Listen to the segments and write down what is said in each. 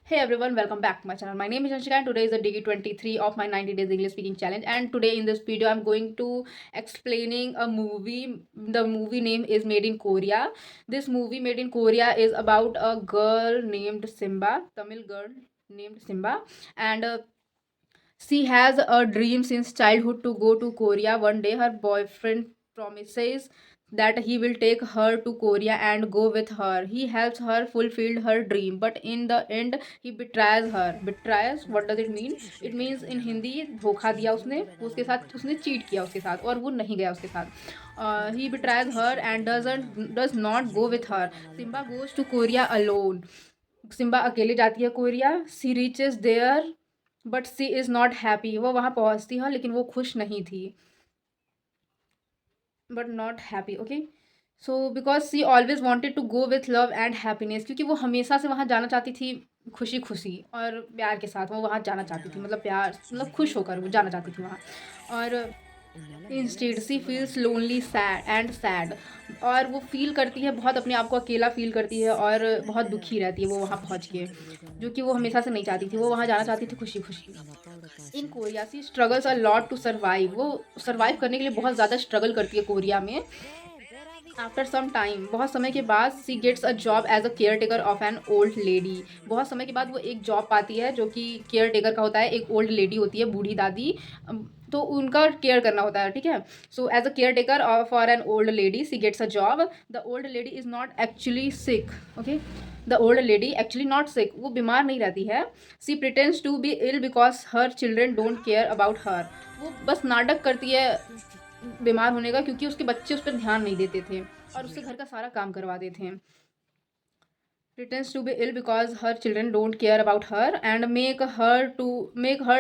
Hey everyone, welcome back to my channel. My name is Anshika and today is the day 23 of my 90 days English speaking challenge. And today in this video, I'm going to explaining a movie. The movie name is Made in Korea. This movie Made in Korea is about a girl named Simba, Tamil girl named Simba, and she has a dream since childhood to go to Korea. One day, her boyfriend promises that he will take her to Korea and go with her. He helps her fulfill her dream, but in the end, he betrays her. Betrays, what does it mean? It means in Hindi, धोखा दिया उसके साथ उसने cheat किया उसके साथ और वो नहीं गया उसके साथ. He betrays her and does not go with her. Simba goes to Korea alone. Simba अकेले जाती है Korea. She reaches there but she is not happy. वो वहाँ पहुँचती है लेकिन वो खुश नहीं थी. But not happy. Okay. So because she always wanted to go with love and happiness, क्योंकि वो हमेशा से वहाँ जाना चाहती थी खुशी खुशी और प्यार के साथ. वो वहाँ जाना चाहती थी, मतलब प्यार, मतलब खुश होकर वो जाना चाहती थी वहाँ. और instead she feels lonely sad and sad. और वो फील करती है, बहुत अपने आप को अकेला फील करती है और बहुत दुखी रहती है वो वहाँ पहुँच के, जो कि वो हमेशा से नहीं चाहती थी. वो वहाँ जाना चाहती थी खुशी खुशी. In Korea she struggles a lot to survive. वो सर्वाइव करने के लिए बहुत ज़्यादा स्ट्रगल करती है कोरिया में. आफ्टर सम टाइम, बहुत समय के बाद, she gets a job as a caretaker of an old lady. बहुत समय के बाद वो एक जॉब पाती है जो कि केयर टेकर का होता है. एक ओल्ड लेडी होती है, बूढ़ी दादी. तो उनका केयर करना होता है, ठीक है. So as a caretaker for an old lady she gets a job. The old lady is not actually sick. Okay. The old lady actually not sick, वो बीमार नहीं रहती है. She pretends to be ill because her children don't care about her. वो बस नाटक करती है बीमार होने का, क्योंकि उसके बच्चे उस पर ध्यान नहीं देते थे और उससे घर का सारा काम करवाते थे. Pretends to be ill because her children don't care about her and make her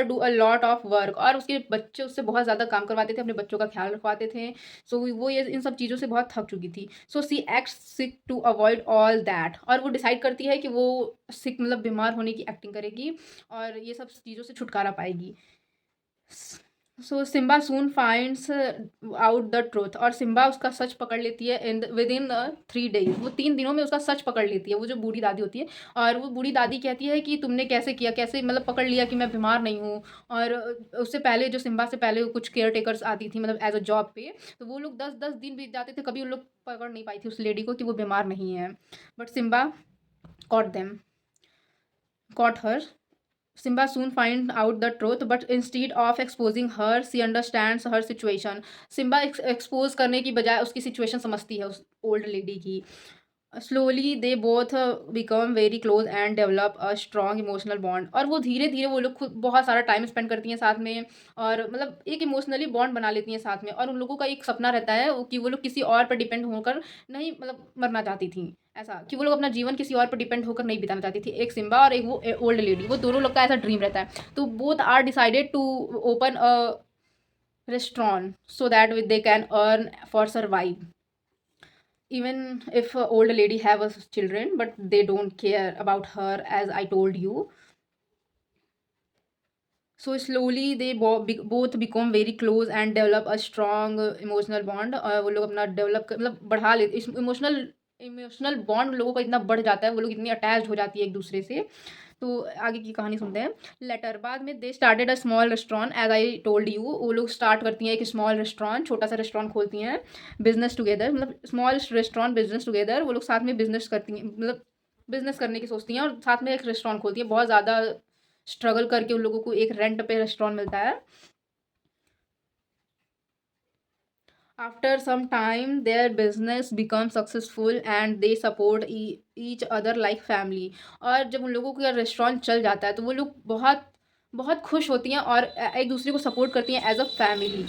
do a lot of work. और उसके बच्चे उससे बहुत ज़्यादा काम करवाते थे, अपने बच्चों का ख्याल रखवाते थे. सो वो ये इन सब चीज़ों से बहुत थक चुकी थी. So she act sick to avoid all that. और वो डिसाइड करती है कि वो सिक मतलब बीमार होने की एक्टिंग करेगी और ये सब चीज़ों से छुटकारा पाएगी. So Simba soon finds out the truth. और सिम्बा उसका सच पकड़ लेती है विद इन 3 days. वो 3 दिनों में उसका सच पकड़ लेती है, वो जो बूढ़ी दादी होती है. और वो बूढ़ी दादी कहती है कि तुमने कैसे किया, कैसे मतलब पकड़ लिया कि मैं बीमार नहीं हूँ. और उससे पहले जो सिम्बा से पहले कुछ केयर टेकर्स आती थी, मतलब एज अ जॉब पे, तो वो लोग 10-10 दिन बीत जाते थे, कभी उन लोग पकड़ नहीं पाई थी उस लेडी को कि वो बीमार नहीं है. But Simba caught them caught her. Simba soon finds out the truth, but instead of exposing her, she understands her situation. Simba expose करने की बजाय उसकी situation समझती है उस old lady की. Slowly they both become very close and develop a strong emotional bond. और वो धीरे धीरे वो लोग खुद बहुत सारा टाइम स्पेंड करती हैं साथ में और मतलब एक इमोशनली बॉन्ड बना लेती हैं साथ में. और उन लोगों का एक सपना रहता है कि वो लोग किसी और पर डिपेंड होकर नहीं, मतलब मरना चाहती थी. ऐसा कि वो लोग अपना जीवन किसी और पर डिपेंड होकर नहीं बिताना चाहती थी. एक सिम्बा और एक वो ओल्ड लेडी, वो दोनों लोग का ऐसा ड्रीम रहता है. तो both are decided to open a restaurant so that they can earn for survive. Even if a old lady have a children, but they don't care about her, as I told you. So slowly they both become very close and develop a strong emotional bond. और वो लोग अपना develop मतलब बढ़ा ले emotional emotional bond लोगों का इतना बढ़ जाता है, वो लोग इतनी अटैच हो जाती है एक दूसरे से. तो आगे की कहानी सुनते हैं. लेटर बाद में they started a small restaurant as I told you. वो लोग स्टार्ट करती हैं एक स्मॉल रेस्टोरेंट, छोटा सा रेस्टोरेंट खोलती हैं. बिजनेस टुगेदर, मतलब स्मॉल रेस्टोरेंट बिजनेस टुगेदर. वो लोग साथ में बिजनेस करती हैं, मतलब बिजनेस करने की सोचती हैं और साथ में एक रेस्टोरेंट खोलती हैं. बहुत ज़्यादा स्ट्रगल करके उन लोगों को एक रेंट पे रेस्टोरेंट मिलता है. After some time their business become successful and they support each other like family. और जब उन लोगों का रेस्टोरेंट चल जाता है तो वो लोग बहुत बहुत खुश होती हैं और एक दूसरे को सपोर्ट करती हैं as a family.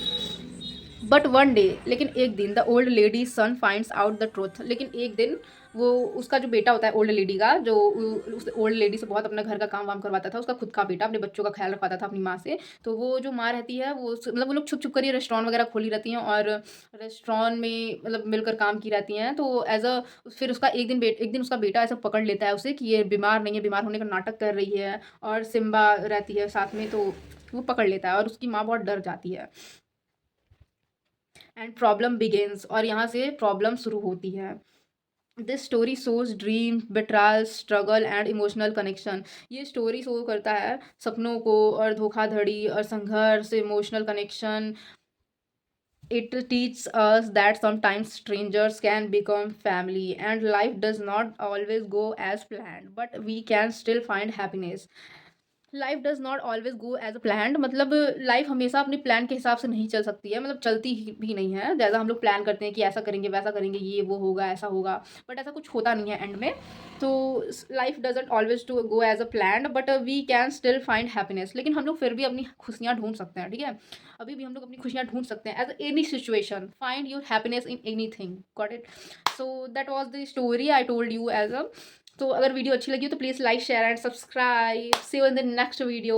But one day, लेकिन एक दिन, the old lady son finds out the truth. लेकिन एक दिन वो उसका जो बेटा होता है ओल्ड लेडी का, जो उस ओल्ड लेडी से बहुत अपना घर का काम वाम करवाता था, उसका खुद का बेटा अपने बच्चों का ख्याल रखवाता था अपनी माँ से. तो वो जो माँ रहती है वो मतलब वो लोग छुप छुप कर ये रेस्टोरेंट वगैरह खोली रहती हैं और रेस्टोरेंट में मतलब मिलकर काम की रहती हैं. तो एज अ फिर उसका एक दिन उसका बेटा ऐसा पकड़ लेता है उसे कि ये बीमार नहीं है, बीमार होने का नाटक कर रही है और सिम्बा रहती है साथ में. तो वो पकड़ लेता है और उसकी माँ बहुत डर जाती है. And problem begins. और यहाँ से प्रॉब्लम शुरू होती है. This story shows dream, betrayal, struggle and emotional connection. ये स्टोरी शो करता है सपनों को और धोखाधड़ी और संघर्ष, emotional connection. It teaches us that sometimes strangers can become family and life does not always go as planned, but we can still find happiness. Life does not always go as a planned, मतलब life हमेशा अपने plan के हिसाब से नहीं चल सकती है, मतलब चलती ही भी नहीं है। जैसा हम लोग प्लान करते हैं कि ऐसा करेंगे, वैसा करेंगे, ये वो होगा, ऐसा होगा, बट ऐसा कुछ होता नहीं है एंड में। तो life doesn't always to go as a planned, but we can still find happiness. लेकिन हम लोग फिर भी अपनी खुशियाँ ढूँढ सकते हैं, ठीक है? अभी भी हम लोग अपनी खुशियाँ ढूँढ सकते हैं as any situation, find your happiness in anything, got it? So that was the story I told you as a. तो अगर वीडियो अच्छी लगी हो तो please like share and subscribe. See you in the next video.